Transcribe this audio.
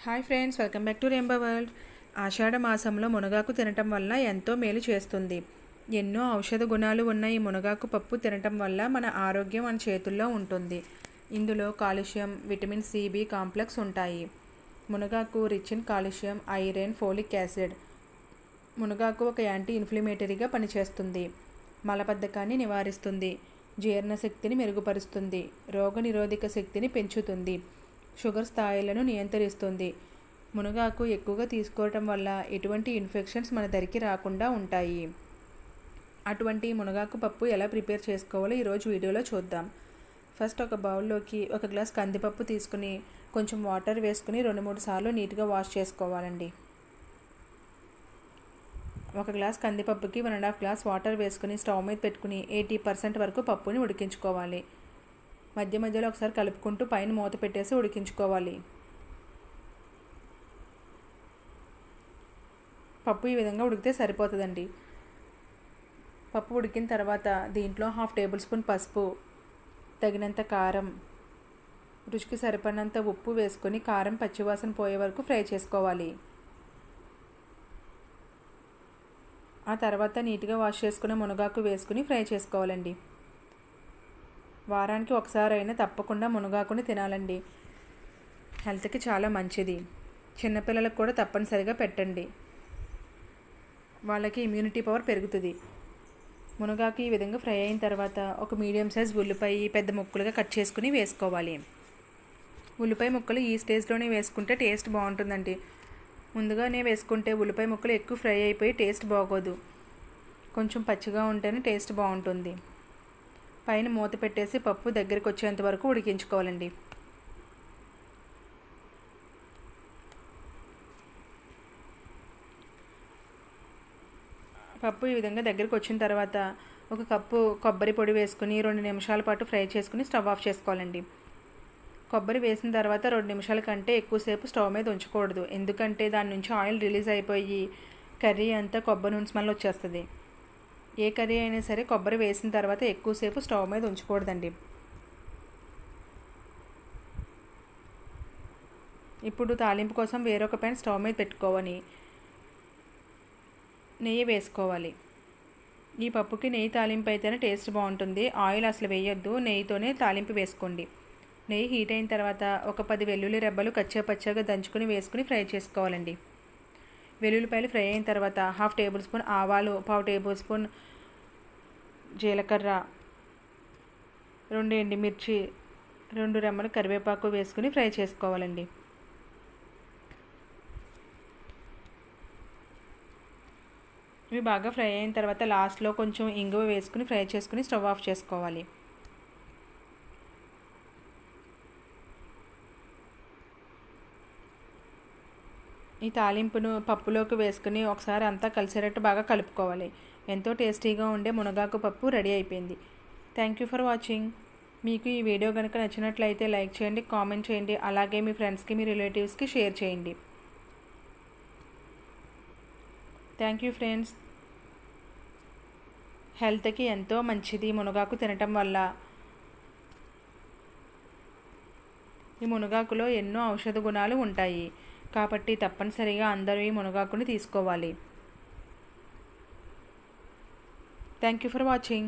Hi friends, welcome back to rainbow world. Ashadha మాసంలో మునగాకు తినటం వల్ల ఎంతో మేలు చేస్తుంది. ఎన్నో ఔషధ గుణాలు ఉన్న ఈ మునగాకు పప్పు తినటం వల్ల మన ఆరోగ్యం మన చేతుల్లో ఉంటుంది. ఇందులో calcium, vitamin C, B complex ఉంటాయి. మునగాకు rich in calcium, iron, folic acid. మునగాకు ఒక యాంటీ ఇన్ఫ్లమేటరీగా పనిచేస్తుంది. మలబద్ధకాన్ని నివారిస్తుంది, జీర్ణశక్తిని మెరుగుపరుస్తుంది, రోగనిరోధక శక్తిని పెంచుతుంది, షుగర్ స్థాయిలను నియంత్రిస్తుంది. మునగాకు ఎక్కువగా తీసుకోవటం వల్ల ఎటువంటి ఇన్ఫెక్షన్స్ మన దరికి రాకుండా ఉంటాయి. అటువంటి మునగాకు పప్పు ఎలా ప్రిపేర్ చేసుకోవాలో ఈరోజు వీడియోలో చూద్దాం. ఫస్ట్ ఒక బౌల్లోకి ఒక గ్లాస్ కందిపప్పు తీసుకుని కొంచెం వాటర్ వేసుకుని 2-3 సార్లు నీట్గా వాష్ చేసుకోవాలండి. ఒక గ్లాస్ కందిపప్పుకి 1.5 గ్లాస్ వాటర్ వేసుకుని స్టవ్ మీద పెట్టుకుని 80% వరకు పప్పుని ఉడికించుకోవాలి. మధ్య మధ్యలో ఒకసారి కలుపుకుంటూ పైన మూత పెట్టేసి ఉడికించుకోవాలి. పప్పు ఈ విధంగా ఉడికితే సరిపోతుందండి. పప్పు ఉడికిన తర్వాత దీంట్లో 1/2 టేబుల్ స్పూన్ పసుపు, తగినంత కారం, రుచికి సరిపడినంత ఉప్పు వేసుకొని కారం పచ్చివాసన పోయే వరకు ఫ్రై చేసుకోవాలి. ఆ తర్వాత నీట్గా వాష్ చేసుకున్న మునగాకు వేసుకుని ఫ్రై చేసుకోవాలండి. వారానికి ఒకసారి అయినా తప్పకుండా మునగాకుని తినాలండి. హెల్త్కి చాలా మంచిది. చిన్నపిల్లలకు కూడా తప్పనిసరిగా పెట్టండి, వాళ్ళకి ఇమ్యూనిటీ పవర్ పెరుగుతుంది. మునగాకు ఈ విధంగా ఫ్రై అయిన తర్వాత ఒక మీడియం సైజ్ ఉల్లిపాయ పెద్ద ముక్కలుగా కట్ చేసుకుని వేసుకోవాలి. ఉల్లిపాయ ముక్కలు ఈ స్టేజ్లోనే వేసుకుంటే టేస్ట్ బాగుంటుందండి. ముందుగానే వేసుకుంటే ఉల్లిపాయ ముక్కలు ఎక్కువ ఫ్రై అయిపోయి టేస్ట్ బాగోదు. కొంచెం పచ్చిగా ఉంటేనే టేస్ట్ బాగుంటుంది. పైన మూత పెట్టేసి పప్పు దగ్గరికి వచ్చేంత వరకు ఉడికించుకోవాలండి. పప్పు ఈ విధంగా దగ్గరికి వచ్చిన తర్వాత ఒక కప్పు కొబ్బరి పొడి వేసుకుని 2 నిమిషాల పాటు ఫ్రై చేసుకుని స్టవ్ ఆఫ్ చేసుకోవాలండి. కొబ్బరి వేసిన తర్వాత 2 నిమిషాల కంటే ఎక్కువసేపు స్టవ్ మీద ఉంచకూడదు. ఎందుకంటే దాని నుంచి ఆయిల్ రిలీజ్ అయిపోయి కర్రీ అంతా కొబ్బరి నూనె స్మెల్ వచ్చేస్తుంది. ఏ కర్రీ అయినా సరే కొబ్బరి వేసిన తర్వాత ఎక్కువసేపు స్టవ్ మీద ఉంచకూడదండి. ఇప్పుడు తాలింపు కోసం వేరొక ప్యాన్ స్టవ్ మీద పెట్టుకోవాలి. నెయ్యి వేసుకోవాలి. ఈ పప్పుకి నెయ్యి తాలింపు అయితేనే టేస్ట్ బాగుంటుంది. ఆయిల్ అసలు వేయొద్దు, నెయ్యితోనే తాలింపు వేసుకోండి. నెయ్యి హీట్ అయిన తర్వాత ఒక 10 వెల్లుల్లి రెబ్బలు కచ్చాపచ్చాగా దంచుకుని వేసుకుని ఫ్రై చేసుకోవాలండి. వెల్లుల్లిపాయలు ఫ్రై అయిన తర్వాత 1/2 టేబుల్ స్పూన్ ఆవాలు, 1/2 టేబుల్ స్పూన్ జీలకర్ర, 2 ఎండుమిర్చి, 2 రెమ్మలు కరివేపాకు వేసుకుని ఫ్రై చేసుకోవాలండి. ఇవి బాగా ఫ్రై అయిన తర్వాత లాస్ట్లో కొంచెం ఇంగువ వేసుకుని ఫ్రై చేసుకుని స్టవ్ ఆఫ్ చేసుకోవాలి. ఈ తాలింపును పప్పులోకి వేసుకుని ఒకసారి అంతా కలిసేటట్టు బాగా కలుపుకోవాలి. ఎంతో టేస్టీగా ఉండే మునగాకు పప్పు రెడీ అయిపోయింది. Thank you for watching. మీకు ఈ వీడియో కనుక నచ్చినట్లయితే లైక్ చేయండి, కామెంట్ చేయండి, అలాగే మీ ఫ్రెండ్స్కి, మీ రిలేటివ్స్కి షేర్ చేయండి. Thank you friends. హెల్త్కి ఎంతో మంచిది మునగాకు తినటం వల్ల. ఈ మునగాకులో ఎన్నో ఔషధ గుణాలు ఉంటాయి కాబట్టి తప్పనిసరిగా అందరూ ఈ మునగాకుని తీసుకోవాలి. Thank you for watching.